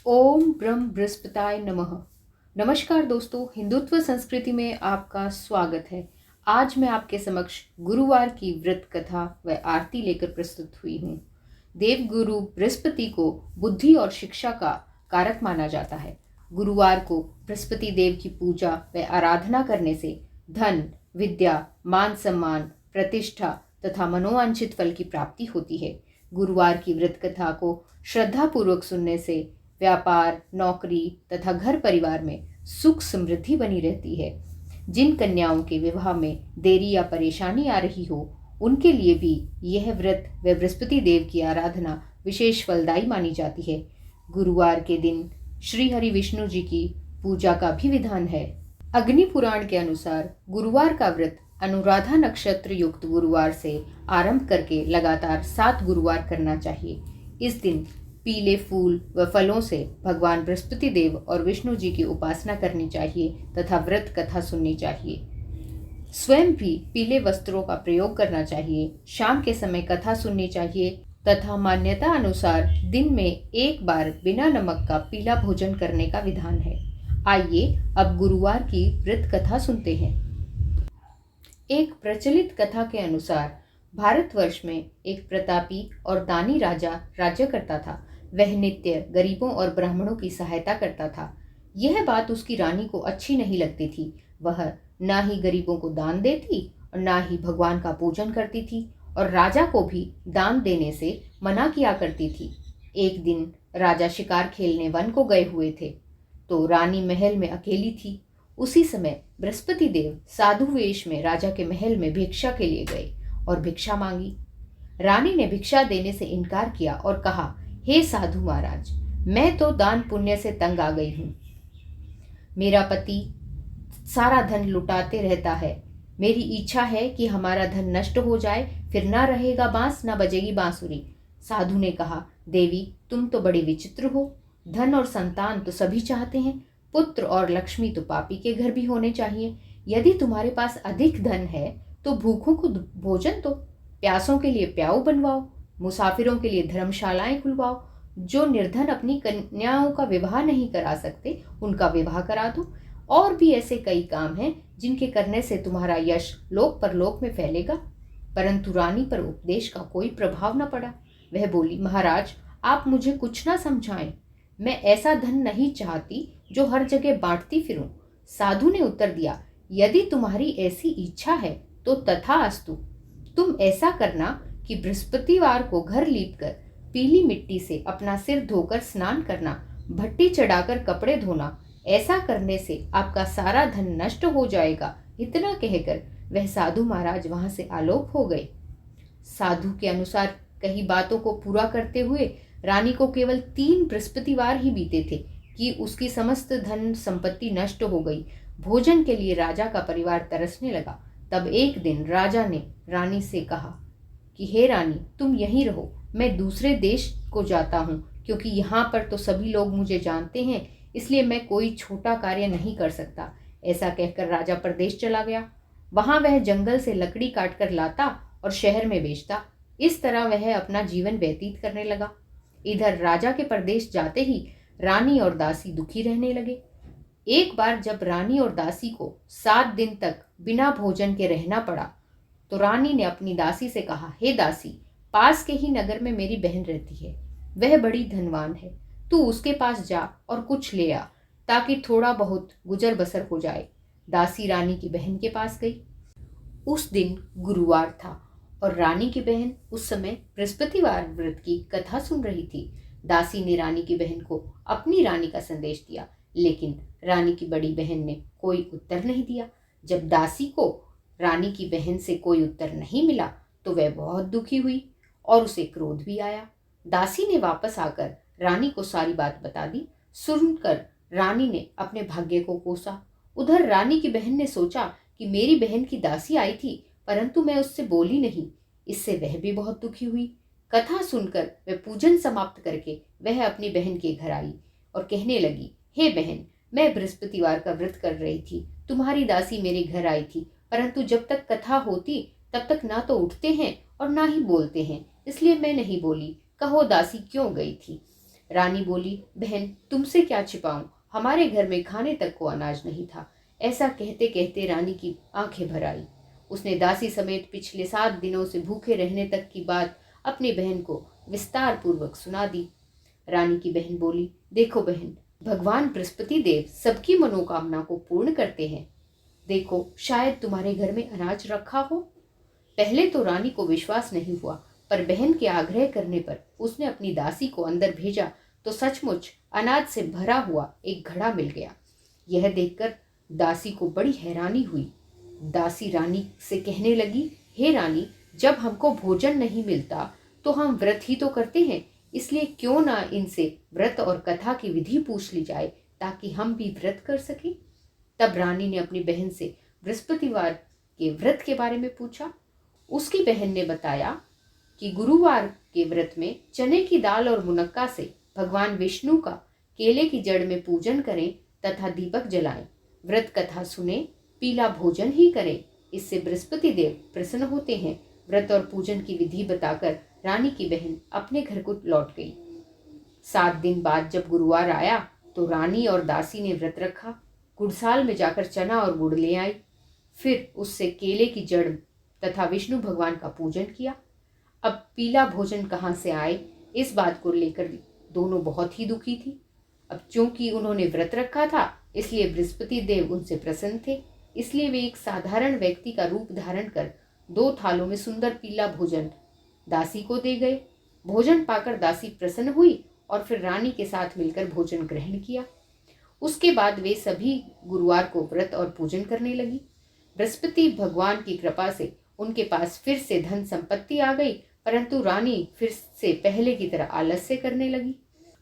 ओम ब्रह्म बृहस्पताय नमः। नमस्कार दोस्तों, हिंदुत्व संस्कृति में आपका स्वागत है। आज मैं आपके समक्ष गुरुवार की व्रत कथा व आरती लेकर प्रस्तुत हुई हूँ। देव गुरु बृहस्पति को बुद्धि और शिक्षा का कारक माना जाता है। गुरुवार को बृहस्पति देव की पूजा व आराधना करने से धन, विद्या, मान सम्मान, प्रतिष्ठा तथा मनोवांछित फल की प्राप्ति होती है। गुरुवार की व्रत कथा को श्रद्धा पूर्वक सुनने से व्यापार, नौकरी तथा घर परिवार में सुख समृद्धि बनी रहती है। जिन कन्याओं के विवाह में देरी या परेशानी आ रही हो, उनके लिए भी यह व्रत व बृहस्पति देव की आराधना विशेष फलदायी मानी जाती है। गुरुवार के दिन श्री हरि विष्णु जी की पूजा का भी विधान है। अग्नि पुराण के अनुसार गुरुवार का व्रत अनुराधा नक्षत्र युक्त गुरुवार से आरंभ करके लगातार 7 गुरुवार करना चाहिए। इस दिन पीले फूल व फलों से भगवान बृहस्पति देव और विष्णु जी की उपासना करनी चाहिए तथा व्रत कथा सुननी चाहिए। स्वयं भी पीले वस्त्रों का प्रयोग करना चाहिए। शाम के समय कथा सुननी चाहिए तथा मान्यता अनुसार दिन में एक बार बिना नमक का पीला भोजन करने का विधान है। आइए अब गुरुवार की व्रत कथा सुनते हैं। एक प्रचलित कथा के अनुसार भारतवर्ष में एक प्रतापी और दानी राजा राज्य करता था। वह नित्य गरीबों और ब्राह्मणों की सहायता करता था। यह बात उसकी रानी को अच्छी नहीं लगती थी। वह ना ही गरीबों को दान देती और ना ही भगवान का पूजन करती थी और राजा को भी दान देने से मना किया करती थी। एक दिन राजा शिकार खेलने वन को गए हुए थे, तो रानी महल में अकेली थी। उसी समय बृहस्पति देव साधु वेश में राजा के महल में भिक्षा के लिए गए और भिक्षा मांगी। रानी ने भिक्षा देने से इनकार किया और कहा, हे साधु महाराज, मैं तो दान पुण्य से तंग आ गई हूँ। मेरा पति सारा धन लुटाते रहता है। मेरी इच्छा है कि हमारा धन नष्ट हो जाए, फिर ना रहेगा बांस ना बजेगी बांसुरी। साधु ने कहा, देवी तुम तो बड़ी विचित्र हो। धन और संतान तो सभी चाहते हैं, पुत्र और लक्ष्मी तो पापी के घर भी होने चाहिए। यदि तुम्हारे पास अधिक धन है तो भूखों को भोजन दो, प्यासों के लिए प्याऊ बनवाओ, मुसाफिरों के लिए धर्मशालाएं खुलवाओ। जो निर्धन अपनी कन्याओं का विवाह नहीं करा सकते, उनका विवाह करा दो। और भी ऐसे कई काम हैं जिनके करने से तुम्हारा यश लोक परलोक में फैलेगा। परंतु रानी पर उपदेश का कोई प्रभाव न पड़ा। वह बोली, महाराज आप मुझे कुछ ना समझाएं। मैं ऐसा धन नहीं चाहती जो हर जगह बांटती फिरूं। साधु ने उत्तर दिया, यदि तुम्हारी ऐसी इच्छा है तो तथास्तु। तुम ऐसा करना कि बृहस्पतिवार को घर लीपकर पीली मिट्टी से अपना सिर धोकर स्नान करना, भट्टी चढ़ाकर कपड़े धोना। ऐसा करने से आपका सारा धन नष्ट हो जाएगा। इतना कहकर वह साधु महाराज वहां से आलोक हो गए। साधु के अनुसार कई बातों को पूरा करते हुए रानी को केवल 3 बृहस्पतिवार ही बीते थे कि उसकी समस्त धन संपत्ति नष्ट हो गई। भोजन के लिए राजा का परिवार तरसने लगा। तब एक दिन राजा ने रानी से कहा कि हे रानी, तुम यहीं रहो, मैं दूसरे देश को जाता हूँ, क्योंकि यहाँ पर तो सभी लोग मुझे जानते हैं, इसलिए मैं कोई छोटा कार्य नहीं कर सकता। ऐसा कहकर राजा परदेश चला गया। वहां वह जंगल से लकड़ी काटकर लाता और शहर में बेचता। इस तरह वह अपना जीवन व्यतीत करने लगा। इधर राजा के परदेश जाते ही रानी और दासी दुखी रहने लगे। एक बार जब रानी और दासी को 7 दिन तक बिना भोजन के रहना पड़ा, तो रानी ने अपनी दासी से कहा, हे दासी, पास के ही नगर में मेरी बहन रहती है। वह बड़ी धनवान है। तू उसके पास जा और कुछ ले आ, ताकि थोड़ा बहुत गुजर बसर हो जाए। दासी रानी की बहन के पास गई। उस दिन गुरुवार था और रानी की बहन उस समय बृहस्पतिवार व्रत की कथा सुन रही थी। दासी ने रानी की बहन को अपनी रानी का संदेश दिया, लेकिन रानी की बड़ी बहन ने कोई उत्तर नहीं दिया। जब दासी को रानी की बहन से कोई उत्तर नहीं मिला तो वह बहुत दुखी हुई और उसे क्रोध भी आया। दासी ने वापस आकर रानी को सारी बात बता दी। सुनकर रानी ने अपने भाग्य को कोसा। उधर रानी की बहन ने सोचा कि मेरी बहन की दासी आई थी, परंतु मैं उससे बोली नहीं। इससे वह भी बहुत दुखी हुई। कथा सुनकर वह पूजन समाप्त करके वह अपनी बहन के घर आई और कहने लगी, हे बहन, मैं बृहस्पतिवार का व्रत कर रही थी। तुम्हारी दासी मेरे घर आई थी, परंतु जब तक कथा होती तब तक ना तो उठते हैं और ना ही बोलते हैं, इसलिए मैं नहीं बोली। कहो दासी क्यों गई थी? रानी बोली, बहन तुमसे क्या छिपाऊं, हमारे घर में खाने तक को अनाज नहीं था। ऐसा कहते कहते रानी की आंखें भर आई। उसने दासी समेत पिछले 7 दिनों से भूखे रहने तक की बात अपनी बहन को विस्तार पूर्वक सुना दी। रानी की बहन बोली, देखो बहन, भगवान बृहस्पति देव सबकी मनोकामना को पूर्ण करते हैं। देखो, शायद तुम्हारे घर में अनाज रखा हो। पहले तो रानी को विश्वास नहीं हुआ, पर बहन के आग्रह करने पर उसने अपनी दासी को अंदर भेजा तो सचमुच अनाज से भरा हुआ एक घड़ा मिल गया। यह देखकर दासी को बड़ी हैरानी हुई। दासी रानी से कहने लगी, हे रानी, जब हमको भोजन नहीं मिलता तो हम व्रत ही तो करते हैं, इसलिए क्यों ना इनसे व्रत और कथा की विधि पूछ ली जाए ताकि हम भी व्रत कर सकें। तब रानी ने अपनी बहन से बृहस्पतिवार के व्रत के बारे में पूछा। उसकी बहन ने बताया कि गुरुवार के व्रत में चने की दाल और मुनक्का से भगवान विष्णु का केले की जड़ में पूजन करें तथा दीपक जलाएं, व्रत कथा सुने, पीला भोजन ही करें, इससे बृहस्पति देव प्रसन्न होते हैं। व्रत और पूजन की विधि बताकर रानी की बहन अपने घर को लौट गई। 7 दिन बाद जब गुरुवार आया तो रानी और दासी ने व्रत रखा, गुड़साल में जाकर चना और गुड़ ले आई, फिर उससे केले की जड़ तथा विष्णु भगवान का पूजन किया। अब पीला भोजन कहाँ से आए, इस बात को लेकर दोनों बहुत ही दुखी थी। अब चूंकि उन्होंने व्रत रखा था इसलिए बृहस्पति देव उनसे प्रसन्न थे, इसलिए वे एक साधारण व्यक्ति का रूप धारण कर 2 थालों में सुंदर पीला भोजन दासी को दे गए। भोजन पाकर दासी प्रसन्न हुई और फिर रानी के साथ मिलकर भोजन ग्रहण किया। उसके बाद वे सभी गुरुवार को व्रत और पूजन करने लगी। बृहस्पति भगवान की कृपा से उनके पास फिर से धन संपत्ति आ गई, परंतु रानी फिर से पहले की तरह आलस्य करने लगी।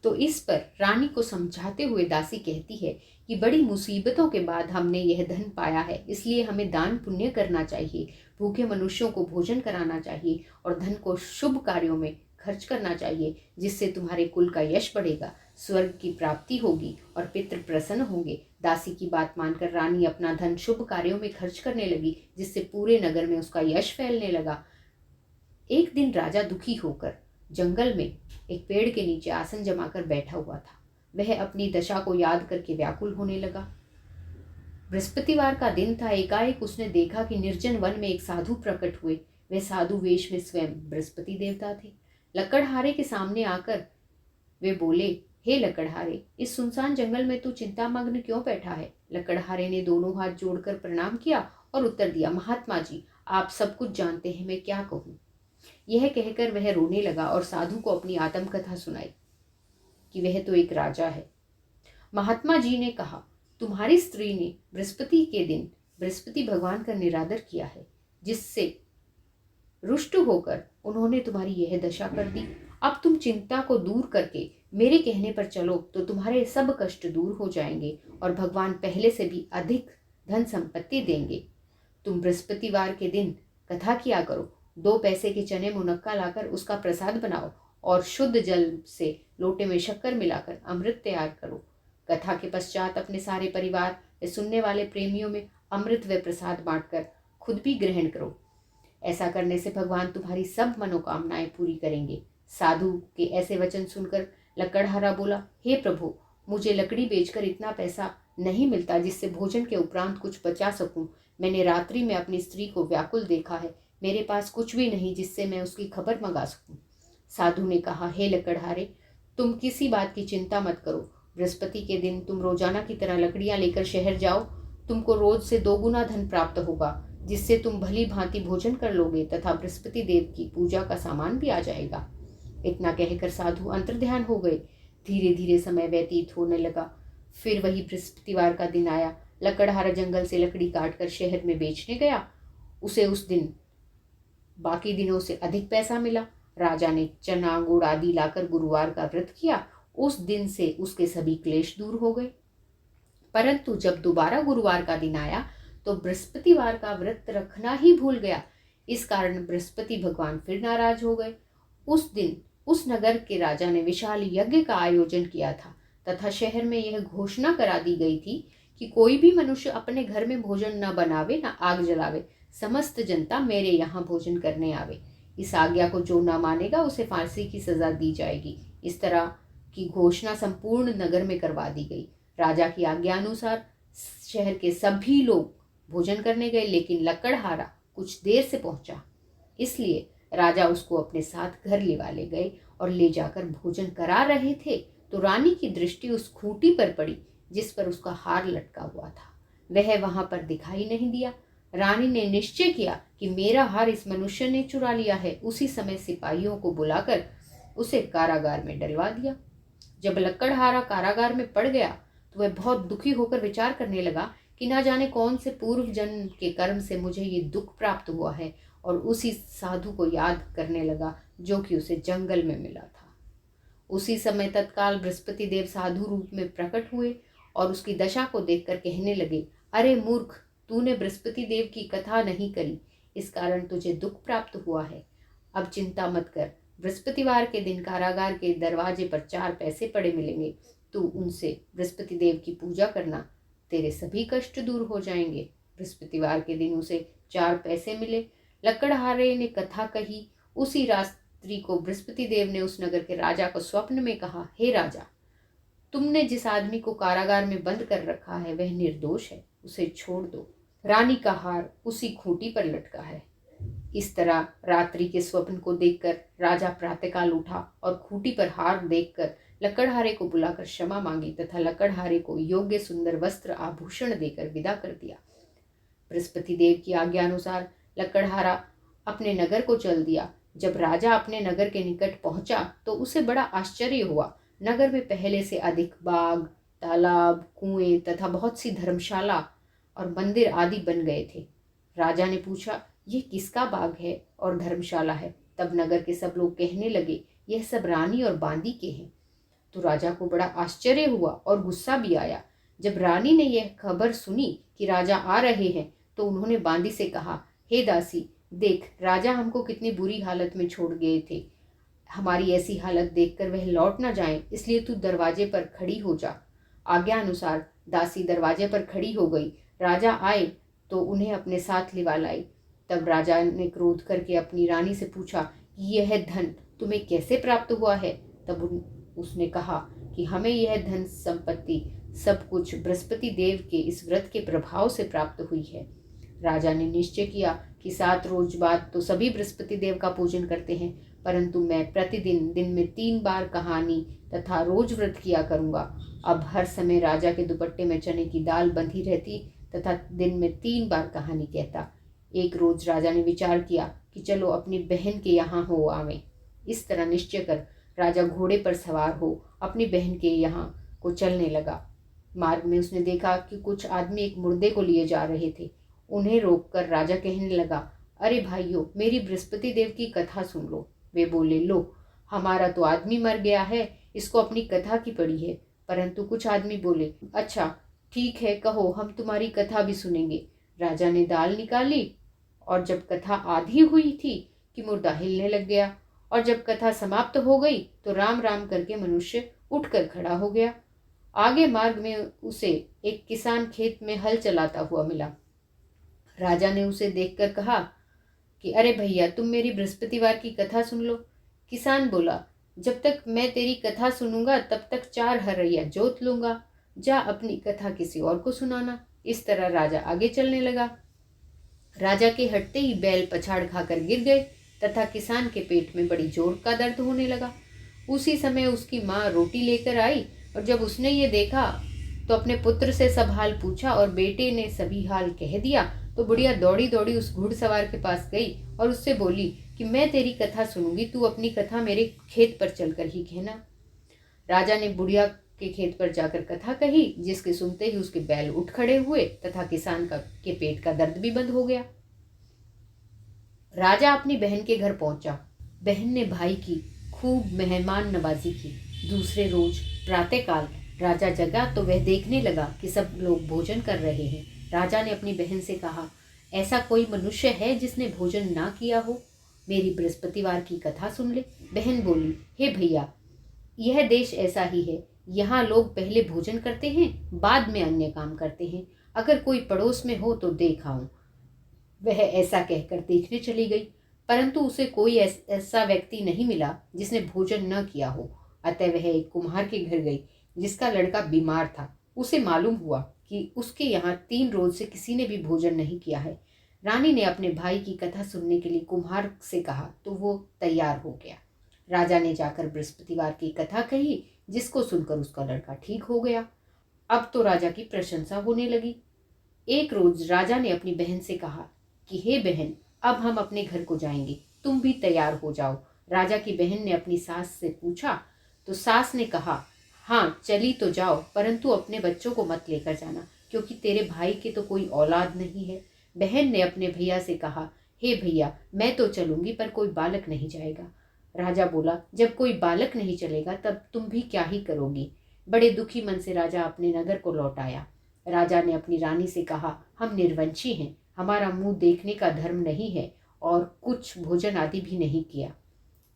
तो इस पर रानी को समझाते हुए दासी कहती है कि बड़ी मुसीबतों के बाद हमने यह धन पाया है, इसलिए हमें दान पुण्य करना चाहिए, भूखे मनुष्यों को भोजन कराना चाहिए और धन को शुभ कार्यों में खर्च करना चाहिए, जिससे तुम्हारे कुल का यश बढ़ेगा, स्वर्ग की प्राप्ति होगी और पितृ प्रसन्न होंगे। दासी की बात मानकर रानी अपना धन शुभ कार्यों में खर्च करने लगी, जिससे पूरे नगर में उसका यश फैलने लगा। एक दिन राजा दुखी होकर जंगल में एक पेड़ के नीचे आसन जमाकर बैठा हुआ था। वह अपनी दशा को याद करके व्याकुल होने लगा। बृहस्पतिवार का दिन था। एकाएक उसने देखा कि निर्जन वन में एक साधु प्रकट हुए। वे साधु वेश में स्वयं बृहस्पति देवता थे। लकड़हारे के सामने आकर वे बोले, हे लकड़हारे, इस सुनसान जंगल में तू चिंतामग्न क्यों बैठा है? लकड़हारे ने दोनों हाथ जोड़कर प्रणाम किया और उत्तर दिया, महात्मा जी, आप सब कुछ जानते हैं, मैं क्या कहूँ। यह कहकर वह रोने लगा और साधु को अपनी आत्मकथा सुनाई कि वह तो एक राजा है। महात्मा जी ने कहा, तुम्हारी स्त्री ने बृहस्पति के दिन बृहस्पति भगवान का निरादर किया है, जिससे रुष्ट होकर उन्होंने तुम्हारी यह दशा कर दी। अब तुम चिंता को दूर करके मेरे कहने पर चलो तो तुम्हारे सब कष्ट दूर हो जाएंगे और भगवान पहले से भी अधिक धन संपत्ति देंगे। तुम बृहस्पतिवार के दिन कथा किया करो, 2 पैसे के चने मुनक्का लाकर उसका प्रसाद बनाओ और शुद्ध जल से लोटे में शक्कर मिलाकर अमृत तैयार करो। कथा के पश्चात अपने सारे परिवार व सुनने वाले प्रेमियों में अमृत व प्रसाद बांटकर खुद भी ग्रहण करो। ऐसा करने से भगवान तुम्हारी सब मनोकामनाएं पूरी करेंगे। साधु के ऐसे वचन सुनकर लकड़हारा बोला, हे प्रभु, मुझे लकड़ी बेचकर इतना पैसा नहीं मिलता जिससे भोजन के उपरांत कुछ बचा सकूं। मैंने रात्रि में अपनी स्त्री को व्याकुल देखा है, मेरे पास कुछ भी नहीं जिससे मैं उसकी खबर मंगा सकूं। साधु ने कहा, हे लकड़हारे, तुम किसी बात की चिंता मत करो। बृहस्पति के दिन तुम रोजाना की तरह लकड़ियां लेकर शहर जाओ। तुमको रोज से 2 गुना धन प्राप्त होगा, जिससे तुम भली भांति भोजन कर लोगे तथा बृहस्पति देव की पूजा का सामान भी आ जाएगा। इतना कहकर साधु अंतर्ध्यान हो गए। धीरे धीरे समय व्यतीत होने लगा। फिर वही बृहस्पतिवार का दिन आया। लकड़हारा जंगल से लकड़ी काटकर शहर में बेचने गया। उसे उस दिन बाकी दिनों से अधिक पैसा मिला। राजा ने चना गुड़ आदि लाकर गुरुवार का व्रत किया। उस दिन से उसके सभी क्लेश दूर हो गए। परंतु जब दोबारा गुरुवार का दिन आया तो बृहस्पतिवार का व्रत रखना ही भूल गया। इस कारण बृहस्पति भगवान फिर नाराज हो गए। उस दिन उस नगर के राजा ने विशाल यज्ञ का आयोजन किया था तथा शहर में यह घोषणा करा दी गई थी कि कोई भी मनुष्य अपने घर में भोजन न बनावे न आग जलावे, समस्त जनता मेरे यहाँ भोजन करने आवे। इस आज्ञा को जो न मानेगा उसे फांसी की सजा दी जाएगी। इस तरह की घोषणा संपूर्ण नगर में करवा दी गई। राजा की आज्ञा अनुसार शहर के सभी लोग भोजन करने गए, लेकिन लकड़हारा कुछ देर से पहुंचा, इसलिए राजा उसको अपने साथ घर ले गए और ले जाकर भोजन करा रहे थे तो रानी की दृष्टि उस खूंटी पर पड़ी जिस पर उसका हार लटका हुआ था। वह वहां पर दिखाई नहीं दिया। रानी ने निश्चय किया कि मेरा हार इस मनुष्य ने चुरा लिया है। उसी समय सिपाहियों को बुलाकर उसे कारागार में डलवा दिया। जब लकड़हारा कारागार में पड़ गया तो वह बहुत दुखी होकर विचार करने लगा कि ना जाने कौन से पूर्व जन्म के कर्म से मुझे ये दुख प्राप्त हुआ है, और उसी साधु को याद करने लगा जो कि उसे जंगल में मिला था। उसी समय तत्काल बृहस्पति देव साधु रूप में प्रकट हुए और उसकी दशा को देखकर कहने लगे, अरे मूर्ख, तूने बृहस्पति देव की कथा नहीं करी, इस कारण तुझे दुख प्राप्त हुआ है। अब चिंता मत कर, बृहस्पतिवार के दिन कारागार के दरवाजे पर 4 पैसे पड़े मिलेंगे, तू उनसे बृहस्पति देव की पूजा करना, तेरे सभी कष्ट दूर हो जाएंगे। बृहस्पतिवार के दिन उसे 4 पैसे मिले। लकड़हारे ने कथा कही। उसी रात्रि को बृहस्पति देव ने उस नगर के राजा को स्वप्न में कहा, हे राजा, तुमने जिस आदमी को कारागार में बंद कर रखा है वह निर्दोष है, उसे छोड़ दो। रानी का हार उसी खूंटी पर लटका है। इस तरह रात्रि के स्वप्न को देखकर राजा प्रातःकाल उठा और खूंटी पर हार देखकर लकड़हारे को बुलाकर क्षमा मांगी तथा लकड़हारे को योग्य सुंदर वस्त्र आभूषण देकर विदा कर दिया। बृहस्पति देव की आज्ञा अनुसार लकड़हारा अपने नगर को चल दिया। जब राजा अपने नगर के निकट पहुंचा तो उसे बड़ा आश्चर्य हुआ। नगर में पहले से अधिक बाग, तालाब, कुएं तथा बहुत सी धर्मशाला और मंदिर आदि बन गए थे। राजा ने पूछा, यह किसका बाग है और धर्मशाला है? तब नगर के सब लोग कहने लगे, यह सब रानी और बांदी के हैं। तो राजा को बड़ा आश्चर्य हुआ और गुस्सा भी आया। जब रानी ने यह खबर सुनी कि राजा आ रहे हैं तो उन्होंने बांदी से कहा, हे दासी, देख, राजा हमको कितनी बुरी हालत में छोड़ गए थे। हमारी ऐसी हालत देखकर वह लौट न जाएं, इसलिए तू दरवाजे पर खड़ी हो जा। आज्ञा अनुसार दासी दरवाजे पर खड़ी हो गई। राजा आए तो उन्हें अपने साथ लिवा लाई। तब राजा ने क्रोध करके अपनी रानी से पूछा कि यह धन तुम्हें कैसे प्राप्त हुआ है? तब उसने कहा कि हमें यह धन संपत्ति सब कुछ बृहस्पति देव के इस व्रत के प्रभाव से प्राप्त हुई है। राजा ने निश्चय किया कि 7 रोज बाद तो सभी बृहस्पति देव का पूजन करते हैं, परंतु मैं प्रतिदिन दिन में 3 बार कहानी तथा रोज व्रत किया करूंगा। अब हर समय राजा के दुपट्टे में चने की दाल बंधी रहती तथा दिन में 3 बार कहानी कहता। एक रोज राजा ने विचार किया कि चलो अपनी बहन के यहाँ हो आवें। इस तरह निश्चय कर राजा घोड़े पर सवार हो अपनी बहन के यहाँ को चलने लगा। मार्ग में उसने देखा कि कुछ आदमी एक मुर्दे को लिए जा रहे थे। उन्हें रोककर राजा कहने लगा, अरे भाइयों, मेरी बृहस्पति देव की कथा सुन लो। वे बोले, लो, हमारा तो आदमी मर गया है, इसको अपनी कथा की पड़ी है। परंतु कुछ आदमी बोले, अच्छा ठीक है, कहो, हम तुम्हारी कथा भी सुनेंगे। राजा ने दाल निकाली और जब कथा आधी हुई थी कि मुर्दा हिलने लग गया, और जब कथा समाप्त हो गई तो राम राम करके मनुष्य उठकर खड़ा हो गया। आगे मार्ग में उसे एक किसान खेत में हल चलाता हुआ मिला। राजा ने उसे देखकर कहा कि अरे भैया, तुम मेरी बृहस्पतिवार की कथा सुन लो। किसान बोला, जब तक मैं तेरी कथा सुनूंगा तब तक 4 हरैया जोत लूंगा, जा अपनी कथा किसी और को सुनाना। इस तरह राजा आगे चलने लगा। राजा के हटते ही बैल पछाड़ खाकर गिर गए तथा किसान के पेट में बड़ी जोर का दर्द होने लगा। उसी समय उसकी माँ रोटी लेकर आई और जब उसने ये देखा तो अपने पुत्र से सब हाल पूछा और बेटे ने सभी हाल कह दिया। तो बुढ़िया दौड़ी दौड़ी उस घुड़सवार के पास गई और उससे बोली कि मैं तेरी कथा सुनूंगी, तू अपनी कथा मेरे खेत पर चलकर ही कहना। राजा ने बुढ़िया के खेत पर जाकर कथा कही, जिसके सुनते ही उसके बैल उठ खड़े हुए तथा किसान के पेट का दर्द भी बंद हो गया। राजा अपनी बहन के घर पहुंचा। बहन ने भाई की खूब मेहमान नवाजी की। दूसरे रोज प्रातःकाल राजा जगा तो वह देखने लगा कि सब लोग भोजन कर रहे हैं। राजा ने अपनी बहन से कहा, ऐसा कोई मनुष्य है जिसने भोजन ना किया हो? मेरी बृहस्पतिवार की कथा सुन ले। बहन बोली, हे भैया, यह देश ऐसा ही है, यहाँ लोग पहले भोजन करते हैं, बाद में अन्य काम करते हैं। अगर कोई पड़ोस में हो तो देख आऊं। वह ऐसा कहकर देखने चली गई, परंतु उसे कोई ऐसा व्यक्ति नहीं मिला जिसने भोजन न किया हो। अतः वह एक कुम्हार के घर गई जिसका लड़का बीमार था। उसे मालूम हुआ कि उसके यहाँ 3 रोज से किसी ने भी भोजन नहीं किया है। रानी ने अपने भाई की कथा सुनने के लिए कुम्हार से कहा तो वो तैयार हो गया। राजा ने जाकर बृहस्पतिवार की कथा कही, जिसको सुनकर उसका लड़का ठीक हो गया। अब तो राजा की प्रशंसा होने लगी। एक रोज राजा ने अपनी बहन से कहा कि हे बहन, अब हम अपने घर को जाएंगे, तुम भी तैयार हो जाओ। राजा की बहन ने अपनी सास से पूछा तो सास ने कहा, हाँ चली तो जाओ, परंतु अपने बच्चों को मत लेकर जाना, क्योंकि तेरे भाई के तो कोई औलाद नहीं है। बहन ने अपने भैया से कहा, हे भैया, मैं तो चलूंगी पर कोई बालक नहीं जाएगा। राजा बोला, जब कोई बालक नहीं चलेगा तब तुम भी क्या ही करोगी। बड़े दुखी मन से राजा अपने नगर को लौट आया। राजा ने अपनी रानी से कहा, हम निर्वंशी हैं, हमारा मुंह देखने का धर्म नहीं है और कुछ भोजन आदि भी नहीं किया।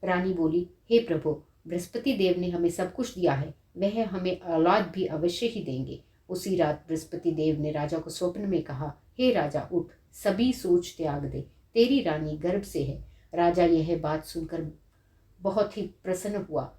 रानी बोली, हे प्रभु, बृहस्पति देव ने हमें सब कुछ दिया है, वह हमें औलाद भी अवश्य ही देंगे। उसी रात बृहस्पति देव ने राजा को स्वप्न में कहा, हे राजा उठ, सभी सोच त्याग दे, तेरी रानी गर्भ से है। राजा यह बात सुनकर बहुत ही प्रसन्न हुआ।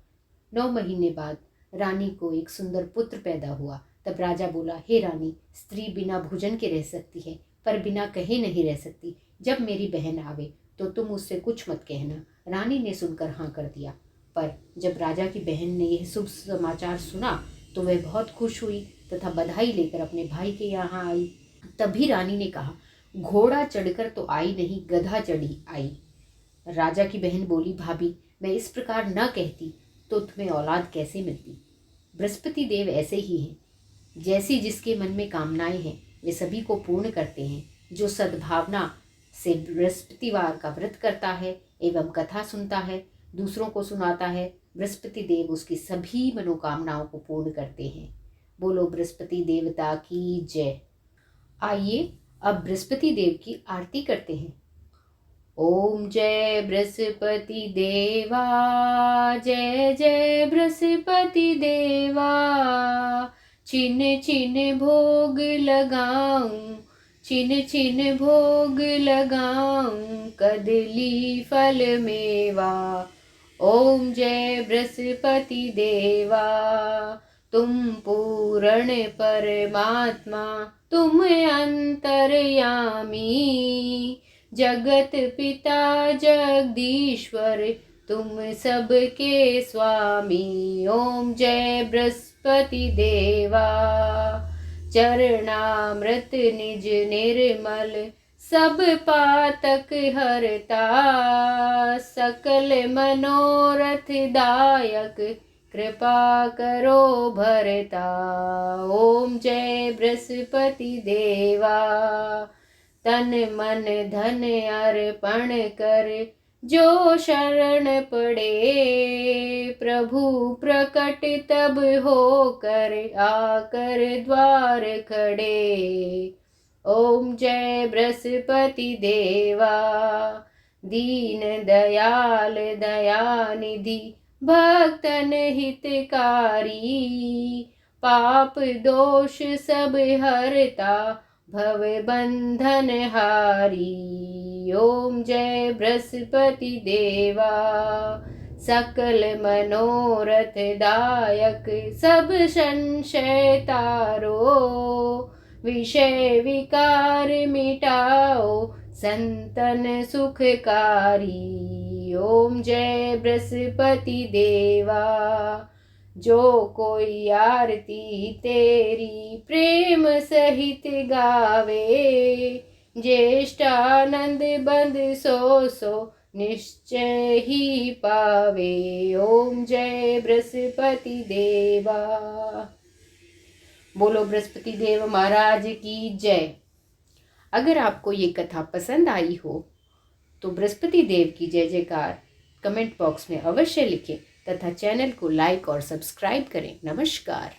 9 महीने बाद रानी को एक सुंदर पुत्र पैदा हुआ। तब राजा बोला, हे रानी, स्त्री बिना भोजन के रह सकती है पर बिना कहे नहीं रह सकती। जब मेरी बहन आवे तो तुम उससे कुछ मत कहना। रानी ने सुनकर हाँ कर दिया। पर जब राजा की बहन ने यह शुभ समाचार सुना तो वह बहुत खुश हुई तथा बधाई लेकर अपने भाई के यहाँ आई। तभी रानी ने कहा, घोड़ा चढ़कर तो आई नहीं, गधा चढ़ी आई। राजा की बहन बोली, भाभी, मैं इस प्रकार न कहती तो तुम्हें औलाद कैसे मिलती। बृहस्पति देव ऐसे ही हैं, जैसी जिसके मन में कामनाएं हैं वे सभी को पूर्ण करते हैं। जो सद्भावना से बृहस्पतिवार का व्रत करता है एवं कथा सुनता है, दूसरों को सुनाता है, बृहस्पति देव उसकी सभी मनोकामनाओं को पूर्ण करते हैं। बोलो बृहस्पति देवता की जय। आइए अब बृहस्पति देव की आरती करते हैं। ओम जय बृहस्पति देवा, जय जय बृहस्पति देवा। छिन छिन भोग लगाऊं, छिन छिन भोग लगाऊं, कदली फल मेवा। ओम जय बृहस्पति देवा, तुम पूर्ण परमात्मा, तुम अंतर्यामी, जगत पिता जगदीश्वर, तुम सबके स्वामी। ओम जय बृहस्पति देवा, चरणामृत निज निर्मल, सब पातक हरता, सकल मनोरथ दायक, कृपा करो भरता। ओम जय बृहस्पति देवा, तन मन धन अर्पण कर, जो शरण पड़े, प्रभु प्रकट तब होकर, आकर द्वार खड़े। ओम जय बृहस्पति देवा, दीन दयाल दयानिधि, भक्तन हितकारी, पाप दोष सब हरता, भव बंधन हारी। ओम जय बृहस्पति देवा, सकल मनोरथ दायक, सब संशय तारो, विषय विकार मिटाओ, संतन सुखकारी। ओम जय बृहस्पति देवा, जो कोई आरती तेरी प्रेम सहित गावे, ज्येष्ठानंद बंद सो सो निश्चय ही पावे। ओम जय बृहस्पति देवा। बोलो बृहस्पति देव महाराज की जय। अगर आपको ये कथा पसंद आई हो तो बृहस्पति देव की जय जयकार कमेंट बॉक्स में अवश्य लिखें तथा चैनल को लाइक और सब्सक्राइब करें। नमस्कार।